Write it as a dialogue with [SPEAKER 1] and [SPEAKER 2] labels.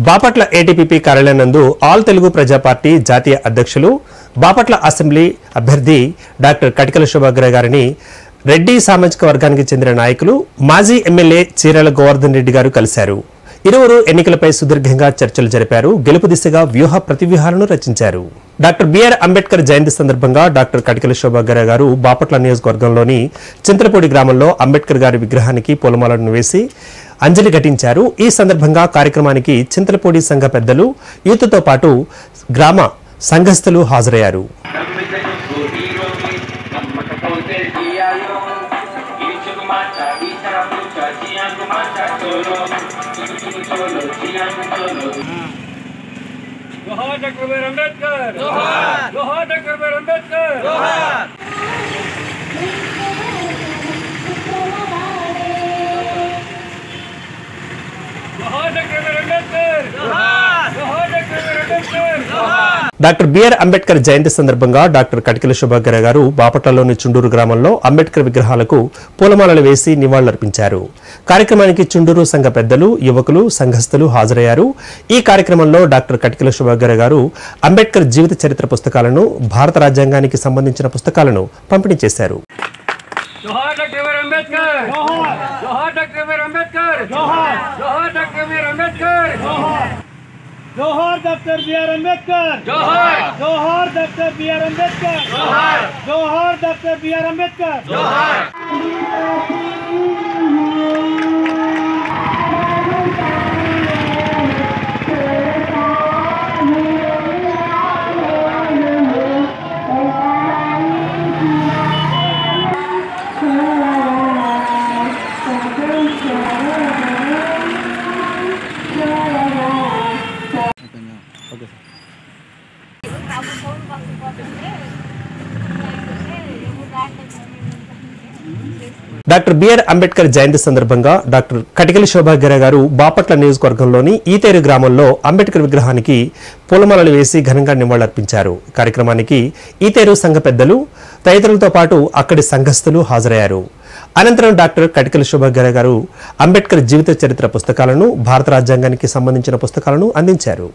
[SPEAKER 1] బాపట్ల ఏటీపీపీ కార్యాలయం నందు ఆల్ తెలుగు ప్రజా పార్టీ జాతీయ అధ్యక్షులు బాపట్ల అసెంబ్లీ అభ్యర్థి డాక్టర్ కటికల శోభాగ్ర గారిని రెడ్డి సామాజిక వర్గానికి చెందిన నాయకులు మాజీ ఎమ్మెల్యే చీరాల గోవర్ధన్ రెడ్డి గారు కలిశారు. ఇరువురు ఎన్నికలపై సుదీర్ఘంగా చర్చలు జరిపారు. గెలుపు దిశగా వ్యూహ ప్రతివ్యూహాలను రచించారు. డాక్టర్ బిఆర్ అంబేద్కర్ జయంతి సందర్భంగా డాక్టర్ కటికల శోభాగ్ర గారు బాపట్ల నియోజకవర్గంలోని చింతలపూడి గ్రామంలో అంబేద్కర్ గారి విగ్రహానికి పూలమాలను వేసి అంజలి ఘటించారు. ఈ సందర్భంగా కార్యక్రమానికి చింతలపూడి సంఘ పెద్దలు, యూత్తో పాటు గ్రామ సంఘస్థులు హాజరయ్యారు.
[SPEAKER 2] जोहार डॉक्टर बी आर अंबेडकर, जोहार जोहार डॉक्टर बी आर अंबेडकर, जोहार जोहार डॉक्टर बी आर अंबेडकर, जोहार जोहार डॉक्टर बी आर अंबेडकर, जोहार.
[SPEAKER 1] డాక్టర్ బిఆర్ అంబేద్కర్ జయంతి సందర్భంగా డాక్టర్ కటికల శోభాగ్ర గారు బాపట్లలోని చుండూరు గ్రామంలో అంబేద్కర్ విగ్రహాలకు పూలమాలలు వేసి నివాళులర్పించారు. కార్యక్రమానికి చుండూరు సంఘ పెద్దలు, యువకులు, సంఘస్థులు హాజరయ్యారు. ఈ కార్యక్రమంలో డాక్టర్ కటికల శోభాగ్ర గారు అంబేద్కర్ జీవిత చరిత్ర పుస్తకాలను, భారత రాజ్యాంగానికి సంబంధించిన పుస్తకాలను పంపిణీ చేశారు.
[SPEAKER 2] जोहार डॉक्टर बी आर अंबेडकर, जोहार जोहार डॉक्टर बी आर अंबेडकर, जोहार जोहार डॉक्टर बी आर अंबेडकर, जोहार
[SPEAKER 3] जोहार डॉक्टर बी आर अंबेडकर,
[SPEAKER 2] जोहार
[SPEAKER 3] जोहार डॉक्टर बी आर अंबेडकर,
[SPEAKER 2] जोहार
[SPEAKER 3] जोहार डॉक्टर बी आर अंबेडकर,
[SPEAKER 2] जोहार.
[SPEAKER 1] డాక్టర్ బిఆర్ అంబేద్కర్ జయంతి సందర్భంగా డాక్టర్ కటికల శోభాగ్ర గారు బాపట్ల నియోజకవర్గంలోని ఈతేరు గ్రామంలో అంబేద్కర్ విగ్రహానికి పూలమాలలు వేసి ఘనంగా నివాళులర్పించారు. కార్యక్రమానికి ఈతేరు సంఘ పెద్దలు, తదితరులతో పాటు అక్కడి సంఘస్థులు హాజరయ్యారు. అనంతరం డాక్టర్ కటికల శోభాగ్ర గారు అంబేద్కర్ జీవిత చరిత్ర పుస్తకాలను, భారత రాజ్యాంగానికి సంబంధించిన పుస్తకాలను అందించారు.